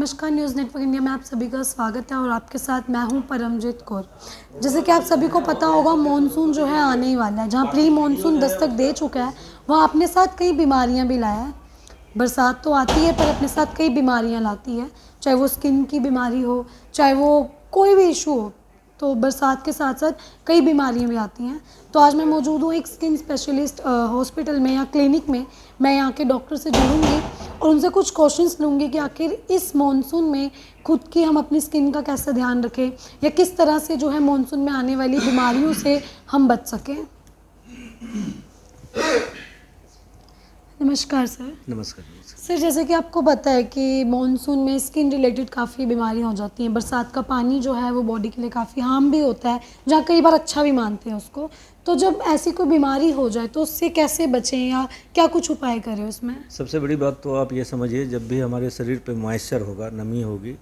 नमस्कार, news network India में आप सभी का स्वागत है और आपके साथ मैं हूं परमजीत कौर। जैसे कि आप सभी को पता होगा, मानसून जो है आने ही वाला है। जहां प्री मानसून दस्तक दे चुका है, वहां अपने साथ कई बीमारियां भी लाया है। बरसात तो आती है पर अपने साथ कई बीमारियां लाती है, चाहे वो स्किन की बीमारी हो, चाहे वो कोई भी इशू हो। तो बरसात के साथ साथ कई बीमारियां भी आती हैं। तो आज मैं मौजूद हूँ एक स्किन स्पेशलिस्ट हॉस्पिटल में या क्लिनिक में। मैं यहाँ के डॉक्टर से जुड़ूंगी और उनसे कुछ क्वेश्चंस लूँगी कि आखिर इस मॉनसून में खुद की हम अपनी स्किन का कैसे ध्यान रखें या किस तरह से जो है मॉनसून में आने वाली बीमारियों से हम बच सकें। नमस्कार सर। नमस्कार। सर, जैसे कि आपको पता है कि मॉनसून में स्किन रिलेटेड काफ़ी बीमारियां हो जाती हैं। बरसात का पानी जो है वो बॉडी के लिए काफ़ी हार्म भी होता है, जहाँ कई बार अच्छा भी मानते हैं उसको। तो जब ऐसी कोई बीमारी हो जाए तो उससे कैसे बचें या क्या कुछ उपाय करें उसमें? सबसे बड़ी बात तो आप ये समझिए, जब भी हमारे शरीर पे मॉइस्चर होगा, नमी होगी,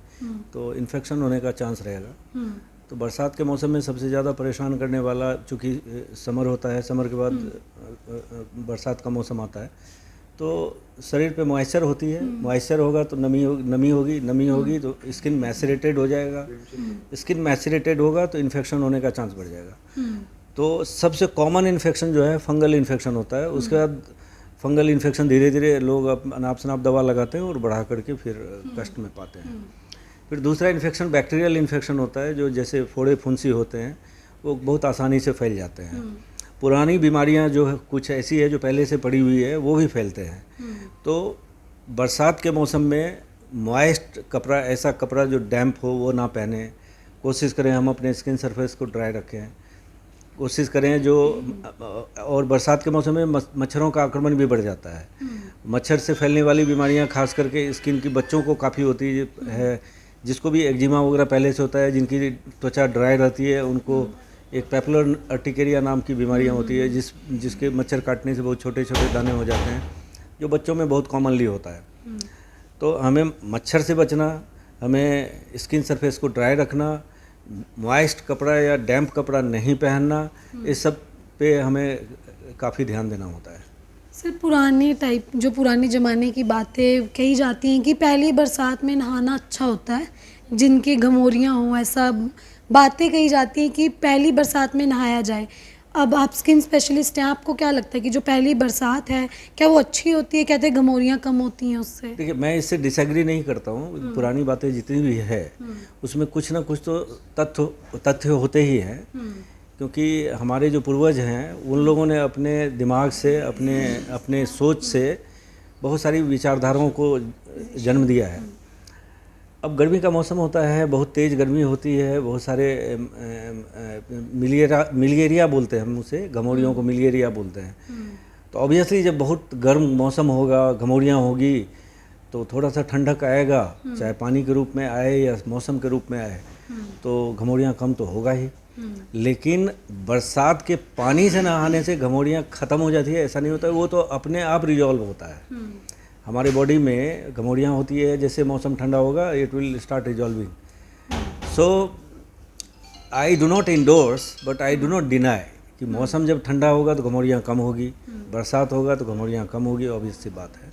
तो इन्फेक्शन होने का चांस रहेगा। तो बरसात के मौसम में सबसे ज़्यादा परेशान करने वाला, चूँकि समर होता है, समर के बाद बरसात का मौसम आता है, तो शरीर पे मॉइस्चर होती है। मॉइस्चर होगा तो नमी होगी तो स्किन मैसेरेटेड हो जाएगा। स्किन मैसेरेटेड होगा तो इन्फेक्शन होने का चांस बढ़ जाएगा। तो सबसे कॉमन इन्फेक्शन जो है फंगल इन्फेक्शन होता है। उसके बाद फंगल इन्फेक्शन धीरे धीरे लोग अनाप शनाप दवा लगाते हैं और बढ़ा करके फिर कष्ट में पाते हैं। फिर दूसरा इन्फेक्शन बैक्टीरियल इन्फेक्शन होता है, जो जैसे फोड़े फुंसी होते हैं, वो बहुत आसानी से फैल जाते हैं। पुरानी बीमारियां जो है कुछ ऐसी है जो पहले से पड़ी हुई है, वो भी फैलते हैं। तो बरसात के मौसम में मॉइस्ट कपड़ा, ऐसा कपड़ा जो डैम्प हो, वो ना पहने। कोशिश करें हम अपने स्किन सरफेस को ड्राई रखें। कोशिश करें जो और बरसात के मौसम में मच्छरों का आक्रमण भी बढ़ जाता है। मच्छर से फैलने वाली बीमारियां खास करके स्किन की बच्चों को काफ़ी होती है। जिसको भी एक्जिमा वगैरह पहले से होता है, जिनकी त्वचा ड्राई रहती है, उनको एक पेपुलर अर्टिकेरिया नाम की बीमारियां होती है, जिसके मच्छर काटने से बहुत छोटे छोटे दाने हो जाते हैं, जो बच्चों में बहुत कॉमनली होता है। तो हमें मच्छर से बचना, हमें स्किन सरफेस को ड्राई रखना, मॉइस्ट कपड़ा या डैम्प कपड़ा नहीं पहनना, इस सब पे हमें काफ़ी ध्यान देना होता है। सर, पुराने ज़माने की बातें कही जाती हैं कि पहली बरसात में नहाना अच्छा होता है, जिनकी घमौरियाँ हों, ऐसा बातें कही जाती हैं कि पहली बरसात में नहाया जाए। अब आप स्किन स्पेशलिस्ट हैं, आपको क्या लगता है कि जो पहली बरसात है, क्या वो अच्छी होती है? कहते हैं घमौरियाँ कम होती हैं उससे। देखिए, मैं इससे डिसएग्री नहीं करता हूँ। पुरानी बातें जितनी भी है उसमें कुछ ना कुछ तो तथ्य होते ही हैं, क्योंकि हमारे जो पूर्वज हैं उन लोगों ने अपने दिमाग से, अपने सोच से बहुत सारी विचारधाराओं को जन्म दिया है। अब गर्मी का मौसम होता है, बहुत तेज़ गर्मी होती है, बहुत सारे मिलिएरिया बोलते हैं हम उसे, घमौरियों को मिलिएरिया बोलते हैं। तो ऑब्वियसली जब बहुत गर्म मौसम होगा, घमौरियाँ होगी, तो थोड़ा सा ठंडक आएगा, चाहे पानी के रूप में आए या मौसम के रूप में आए, तो घमौरियाँ कम तो होगा ही। लेकिन बरसात के पानी से नहाने से घमौरियाँ ख़त्म हो जाती है, ऐसा नहीं होता है। वो तो अपने आप रिजॉल्व होता है। हमारे बॉडी में घमौरियाँ होती है, जैसे मौसम ठंडा होगा it will start resolving. So I do not endorse but I do not deny कि मौसम जब ठंडा होगा तो घमौरियाँ कम होगी, बरसात होगा तो घमौरियाँ कम होगी, ऑब्वियस सी बात है।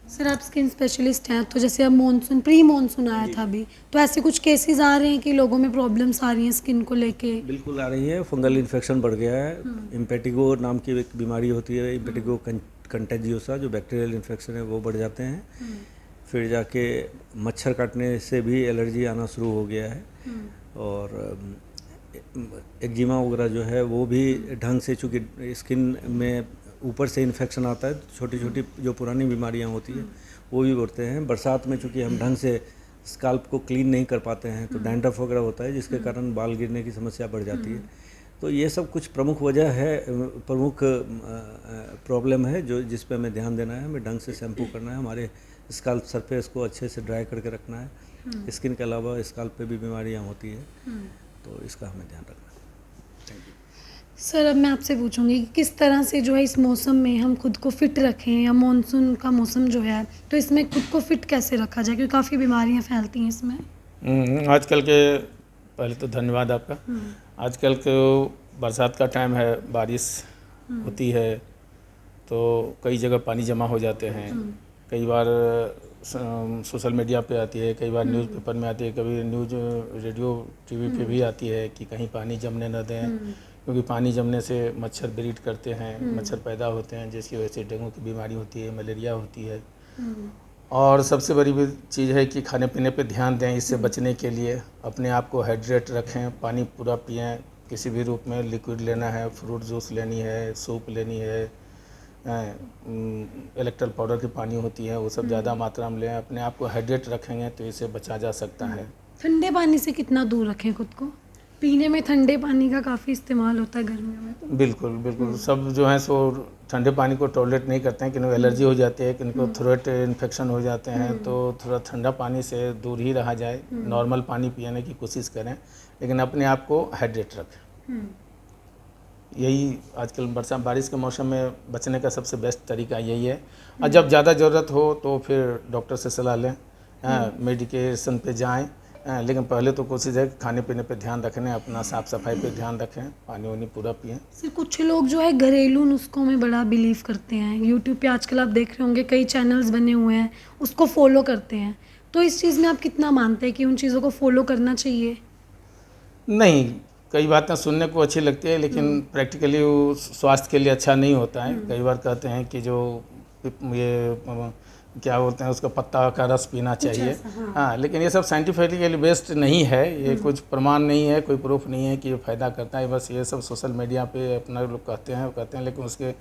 सर, आप स्किन स्पेशलिस्ट हैं, तो जैसे अब प्री मानसून आया था अभी, तो ऐसे कुछ केसेस आ रहे हैं कि लोगों में प्रॉब्लम्स आ रही हैं स्किन को लेके? बिल्कुल आ रही है। फंगल इन्फेक्शन बढ़ गया है। इम्पेटिगो नाम की एक बीमारी होती है, इम्पेटिगो कंटेजियोसा, जो बैक्टीरियल इन्फेक्शन है, वो बढ़ जाते हैं। फिर जाके मच्छर काटने से भी एलर्जी आना शुरू हो गया है। और एक्जिमा वगैरह जो है वो भी ढंग से, चूँकि स्किन में ऊपर से इन्फेक्शन आता है, छोटी छोटी जो पुरानी बीमारियां होती है वो भी बढ़ते हैं। बरसात में चूँकि हम ढंग से स्काल्प को क्लीन नहीं कर पाते हैं, तो डैंड्रफ वगैरह होता है, जिसके कारण बाल गिरने की समस्या बढ़ जाती है। तो ये सब कुछ प्रमुख वजह है, प्रमुख प्रॉब्लम है जो जिस पे हमें ध्यान देना है। हमें ढंग से शैम्पू करना है, हमारे स्काल्प सरफेस को अच्छे से ड्राई करके रखना है। स्किन के अलावा स्काल्प पे भी बीमारियां होती है, तो इसका हमें ध्यान रखना है। Thank you. सर, अब मैं आपसे पूछूंगी कि किस तरह से जो है इस मौसम में हम खुद को फिट रखें, या मानसून का मौसम जो है तो इसमें खुद को फिट कैसे रखा जाए, क्योंकि काफ़ी बीमारियां फैलती हैं इसमें। आजकल के, पहले तो धन्यवाद आपका। आजकल के बरसात का टाइम है, बारिश होती है, तो कई जगह पानी जमा हो जाते हैं। कई बार सोशल मीडिया पे आती है, कई बार न्यूज़पेपर में आती है, कभी न्यूज़ रेडियो टीवी पे भी आती है कि कहीं पानी जमने न दें, क्योंकि पानी जमने से मच्छर ब्रीड करते हैं, मच्छर पैदा होते हैं, जिसकी वजह से डेंगू की बीमारी होती है, मलेरिया होती है। और सबसे बड़ी भी चीज़ है कि खाने पीने पे ध्यान दें। इससे बचने के लिए अपने आप को हाइड्रेट रखें, पानी पूरा पिएं, किसी भी रूप में लिक्विड लेना है, फ्रूट जूस लेनी है, सूप लेनी है, इलेक्ट्रल पाउडर की पानी होती है, वो सब ज़्यादा मात्रा में लें। अपने आप को हाइड्रेट रखेंगे तो इससे बचा जा सकता है। ठंडे पानी से कितना दूर रखें खुद को? पीने में ठंडे पानी का काफ़ी इस्तेमाल होता है गर्मियों में तो। बिल्कुल बिल्कुल, सब जो हैं सो ठंडे पानी को टॉलरेट नहीं करते हैं, किनको एलर्जी हो जाती है, किनको थ्रोट इन्फेक्शन हो जाते हैं, तो थोड़ा ठंडा पानी से दूर ही रहा जाए, नॉर्मल पानी पीने की कोशिश करें, लेकिन अपने आप को हाइड्रेट रखें। यही आजकल बारिश के मौसम में बचने का सबसे बेस्ट तरीका यही है। और जब ज़्यादा ज़रूरत हो तो फिर डॉक्टर से सलाह लें, मेडिकेशन पे जाएं, लेकिन पहले तो कोशिश है कि खाने पीने पे ध्यान रखने, अपना साफ़ सफाई पे ध्यान रखें, पानी वानी पूरा पिएं। सिर्फ कुछ लोग जो है घरेलू नुस्खों में बड़ा बिलीव करते हैं। यूट्यूब पे आजकल आप देख रहे होंगे कई चैनल्स बने हुए हैं, उसको फॉलो करते हैं। तो इस चीज़ में आप कितना मानते हैं कि उन चीज़ों को फॉलो करना चाहिए? नहीं, कई बातें सुनने को अच्छी लगती है, लेकिन प्रैक्टिकली वो स्वास्थ्य के लिए अच्छा नहीं होता है। कई बार कहते हैं कि जो ये क्या बोलते हैं उसका पत्ता का रस पीना चाहिए, हाँ, लेकिन ये सब साइंटिफिकली बेस्ड नहीं है, ये कुछ प्रमाण नहीं है, कोई प्रूफ नहीं है कि ये फ़ायदा करता है। बस ये सब सोशल मीडिया पे अपना लोग कहते हैं, लेकिन उसके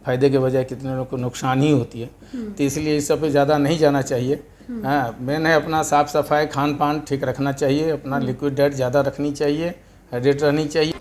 फ़ायदे के बजाय कितने लोग को नुकसान ही होती है। तो इसलिए इस सब पे ज़्यादा नहीं जाना चाहिए। हाँ, मेन है अपना साफ़ सफाई, खान पान ठीक रखना चाहिए, अपना लिक्विड डाइट ज़्यादा रखनी चाहिए, हाइड्रेट रहनी चाहिए।